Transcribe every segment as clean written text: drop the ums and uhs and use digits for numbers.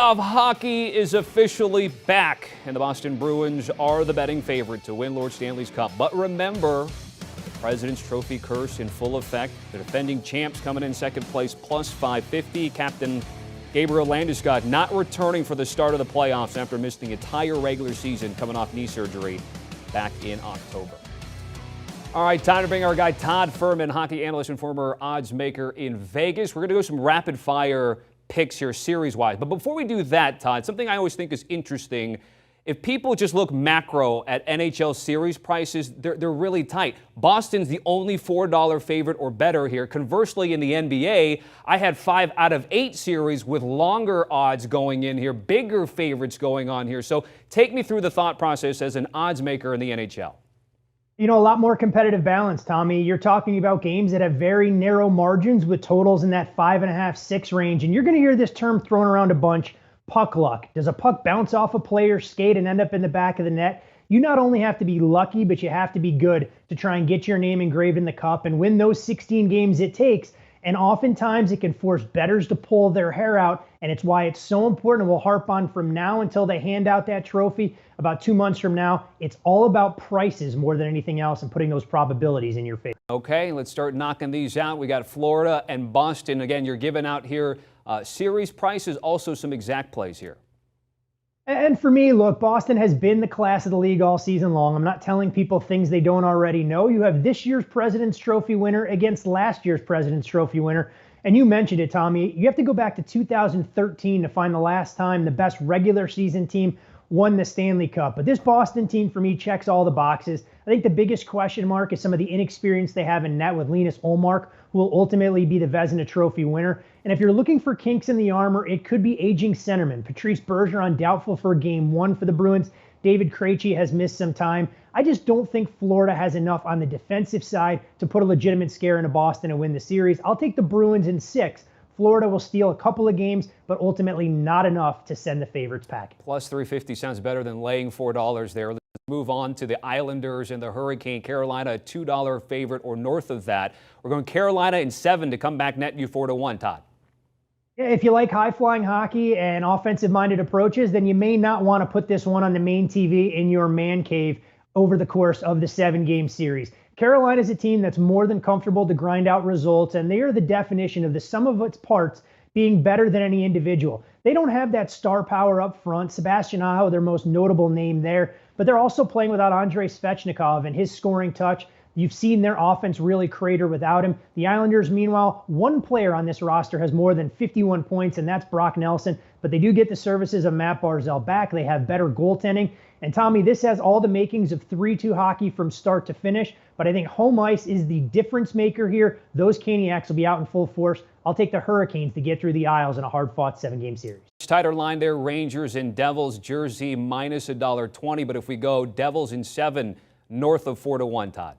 Playoff hockey is officially back, and the Boston Bruins are the betting favorite to win Lord Stanley's Cup. But remember, the President's Trophy curse in full effect. The defending champs coming in second place, plus 550. Captain Gabriel Landeskog not returning for the start of the playoffs after missing the entire regular season coming off knee surgery back in October. All right, time to bring our guy Todd Fuhrman, hockey analyst and former odds maker in Vegas. We're going to go some rapid fire picks here series-wise. But before we do that, Todd, something I always think is interesting, if people just look macro at NHL series prices, they're really tight. Boston's the only $4 favorite or better here. Conversely, in the NBA, I had 5 out of 8 series with longer odds going in here, bigger favorites going on here. So take me through the thought process as an odds maker in the NHL. You know, a lot more competitive balance, Tommy. You're talking about games that have very narrow margins with totals in that 5.5, 6 range. And you're going to hear this term thrown around a bunch, puck luck. Does a puck bounce off a player's skate and end up in the back of the net? You not only have to be lucky, but you have to be good to try and get your name engraved in the cup and win those 16 games it takes. And oftentimes it can force bettors to pull their hair out. And it's why it's so important. And we'll harp on from now until they hand out that trophy about 2 months from now. It's all about prices more than anything else and putting those probabilities in your favor. Okay, let's start knocking these out. We got Florida and Boston. Again, you're giving out here series prices, also some exact plays here. And for me, look, Boston has been the class of the league all season long. I'm not telling people things they don't already know. You have this year's President's Trophy winner against last year's President's Trophy winner. And you mentioned it, Tommy. You have to go back to 2013 to find the last time the best regular season team won the Stanley Cup. But this Boston team, for me, checks all the boxes. I think the biggest question mark is some of the inexperience they have in net with Linus Ullmark, who will ultimately be the Vezina Trophy winner. And if you're looking for kinks in the armor, it could be aging centerman. Patrice Bergeron doubtful for Game 1 for the Bruins. David Krejci has missed some time. I just don't think Florida has enough on the defensive side to put a legitimate scare into Boston and win the series. I'll take the Bruins in 6. Florida will steal a couple of games, but ultimately not enough to send the favorites packing. Plus 350 sounds better than laying $4 there. Let's move on to the Islanders and the Hurricane. Carolina, a $2 favorite or north of that. We're going Carolina in 7 to come back net you 4-1, Todd. If you like high-flying hockey and offensive-minded approaches, then you may not want to put this one on the main TV in your man cave over the course of the 7-game series. Carolina is a team that's more than comfortable to grind out results, and they are the definition of the sum of its parts being better than any individual. They don't have that star power up front. Sebastian Aho, their most notable name there, but they're also playing without Andrei Svechnikov and his scoring touch. You've seen their offense really crater without him. The Islanders, meanwhile, one player on this roster has more than 51 points, and that's Brock Nelson. But they do get the services of Matt Barzal back. They have better goaltending. And Tommy, this has all the makings of 3-2 hockey from start to finish. But I think home ice is the difference maker here. Those Caniacs will be out in full force. I'll take the Hurricanes to get through the Isles in a hard-fought 7-game series. Tighter line there, Rangers and Devils, Jersey minus $1.20. But if we go Devils in 7, north of 4-1, Todd.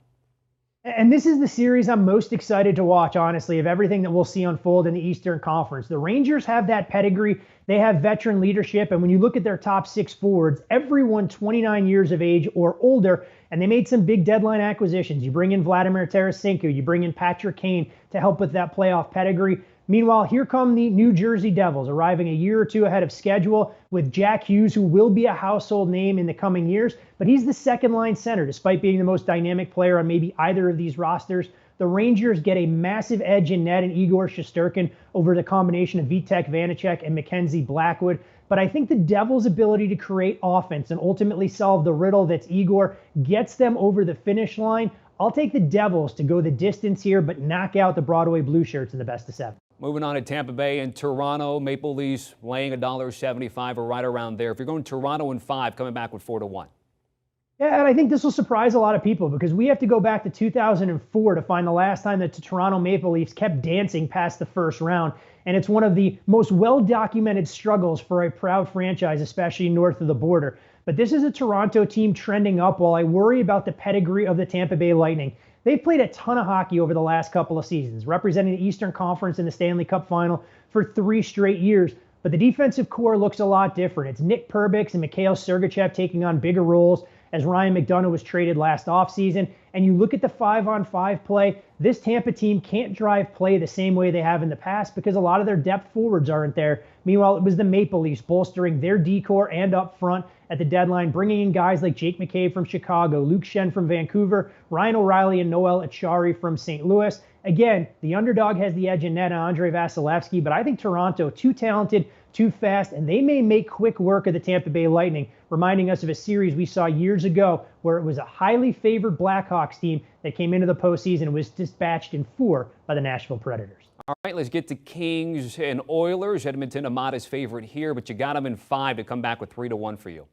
And this is the series I'm most excited to watch, honestly, of everything that we'll see unfold in the Eastern Conference. The Rangers have that pedigree. They have veteran leadership. And when you look at their top 6 forwards, everyone 29 years of age or older, and they made some big deadline acquisitions. You bring in Vladimir Tarasenko, you bring in Patrick Kane to help with that playoff pedigree. Meanwhile, here come the New Jersey Devils, arriving a year or two ahead of schedule with Jack Hughes, who will be a household name in the coming years, but he's the second-line center, despite being the most dynamic player on maybe either of these rosters. The Rangers get a massive edge in net in Igor Shesterkin over the combination of Vitek Vanacek and Mackenzie Blackwood. But I think the Devils' ability to create offense and ultimately solve the riddle that's Igor gets them over the finish line. I'll take the Devils to go the distance here, but knock out the Broadway Blue Shirts in the best of 7. Moving on to Tampa Bay and Toronto. Maple Leafs laying $1.75 or right around there. If you're going Toronto in 5, coming back with 4-1. Yeah, and I think this will surprise a lot of people because we have to go back to 2004 to find the last time that the Toronto Maple Leafs kept dancing past the first round. And it's one of the most well-documented struggles for a proud franchise, especially north of the border. But this is a Toronto team trending up while I worry about the pedigree of the Tampa Bay Lightning. They've played a ton of hockey over the last couple of seasons, representing the Eastern Conference in the Stanley Cup Final for 3 straight years. But the defensive core looks a lot different. It's Nick Perbix and Mikhail Sergachev taking on bigger roles. as Ryan McDonough was traded last offseason. And you look at the 5-on-5 play, this Tampa team can't drive play the same way they have in the past because a lot of their depth forwards aren't there. Meanwhile, it was the Maple Leafs bolstering their decor and up front at the deadline, bringing in guys like Jake McCabe from Chicago, Luke Schenn from Vancouver, Ryan O'Reilly and Noel Acciari from St. Louis. Again, the underdog has the edge in net on Andrei Vasilevsky, but I think Toronto, too talented, too fast, and they may make quick work of the Tampa Bay Lightning, reminding us of a series we saw years ago where it was a highly favored Blackhawks team that came into the postseason and was dispatched in 4 by the Nashville Predators. All right, let's get to Kings and Oilers. Edmonton, a modest favorite here, but you got them in 5 to come back with 3-1 for you.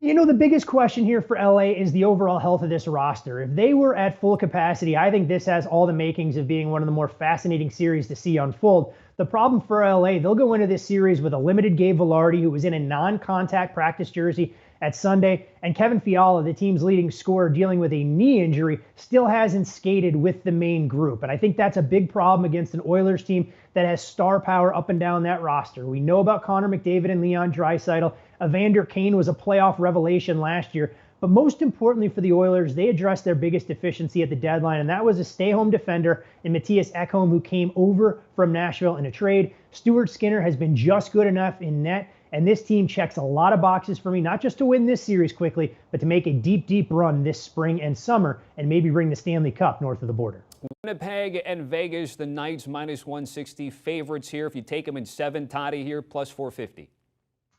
You know, the biggest question here for LA is the overall health of this roster. If they were at full capacity, I think this has all the makings of being one of the more fascinating series to see unfold. The problem for LA, they'll go into this series with a limited Gabe Vilardi, who was in a non-contact practice jersey at Sunday, and Kevin Fiala, the team's leading scorer dealing with a knee injury, still hasn't skated with the main group. And I think that's a big problem against an Oilers team that has star power up and down that roster. We know about Connor McDavid and Leon Draisaitl. Evander Kane was a playoff revelation last year. But most importantly for the Oilers, they addressed their biggest deficiency at the deadline, and that was a stay-home defender in Matthias Ekholm, who came over from Nashville in a trade. Stuart Skinner has been just good enough in net, and this team checks a lot of boxes for me, not just to win this series quickly, but to make a deep, deep run this spring and summer and maybe bring the Stanley Cup north of the border. Winnipeg and Vegas, the Knights minus 160 favorites here. If you take them in 7, Toddy here, plus 450.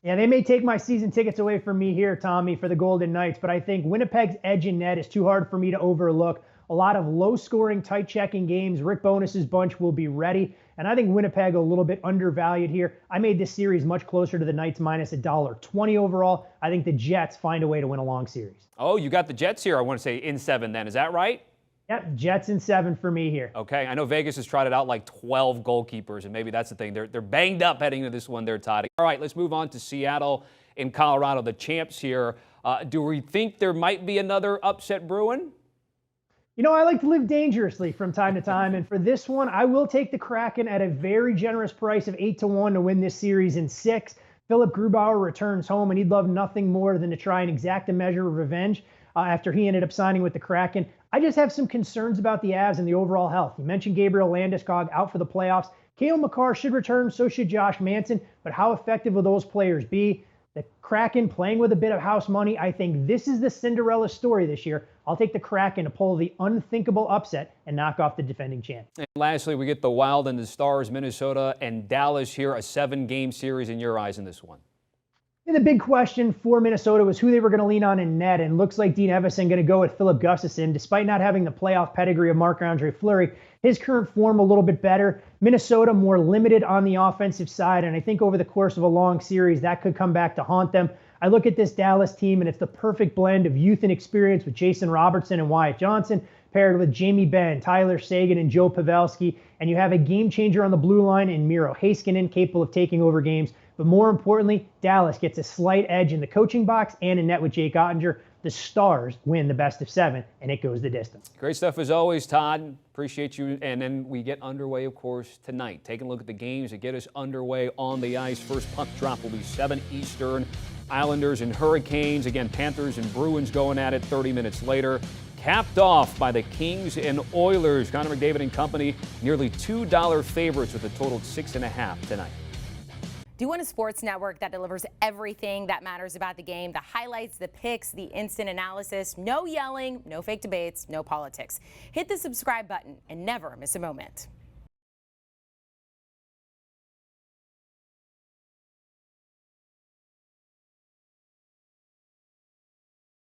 Yeah, they may take my season tickets away from me here, Tommy, for the Golden Knights, but I think Winnipeg's edge in net is too hard for me to overlook. A lot of low-scoring, tight-checking games. Rick Bonus's bunch will be ready, and I think Winnipeg a little bit undervalued here. I made this series much closer to the Knights minus $1.20 overall. I think the Jets find a way to win a long series. Oh, you got the Jets here, I want to say, in 7 then. Is that right? Yep, Jets in 7 for me here. Okay, I know Vegas has trotted out like 12 goalkeepers, and maybe that's the thing. They're banged up heading into this one there, Todd. All right, let's move on to Seattle in Colorado, the champs here. Do we think there might be another upset Bruin? You know, I like to live dangerously from time to time, and for this one, I will take the Kraken at a very generous price of 8-1 to win this series in 6. Philip Grubauer returns home, and he'd love nothing more than to try and exact a measure of revenge after he ended up signing with the Kraken. I just have some concerns about the Avs and the overall health. You mentioned Gabriel Landeskog out for the playoffs. Cale Makar should return, so should Josh Manson, but how effective will those players be? The Kraken playing with a bit of house money. I think this is the Cinderella story this year. I'll take the Kraken to pull the unthinkable upset and knock off the defending champ. And lastly, we get the Wild and the Stars, Minnesota and Dallas here, a 7-game series in your eyes in this one. And the big question for Minnesota was who they were going to lean on in net, and looks like Dean Evason going to go with Philip Gustafsson. Despite not having the playoff pedigree of Marc-Andre Fleury, his current form a little bit better. Minnesota more limited on the offensive side, and I think over the course of a long series, that could come back to haunt them. I look at this Dallas team, and it's the perfect blend of youth and experience with Jason Robertson and Wyatt Johnson, paired with Jamie Benn, Tyler Seguin, and Joe Pavelski, and you have a game changer on the blue line in Miro Heiskanen, capable of taking over games. But more importantly, Dallas gets a slight edge in the coaching box and in net with Jake Ottinger. The Stars win the best of 7, and it goes the distance. Great stuff as always, Todd. Appreciate you. And then we get underway, of course, tonight. Taking a look at the games that get us underway on the ice. First puck drop will be 7 Eastern. Islanders and Hurricanes. Again, Panthers and Bruins going at it 30 minutes later. Capped off by the Kings and Oilers. Connor McDavid and company, nearly $2 favorites with a total of 6.5 tonight. Do you want a sports network that delivers everything that matters about the game? The highlights, the picks, the instant analysis, no yelling, no fake debates, no politics. Hit the subscribe button and never miss a moment.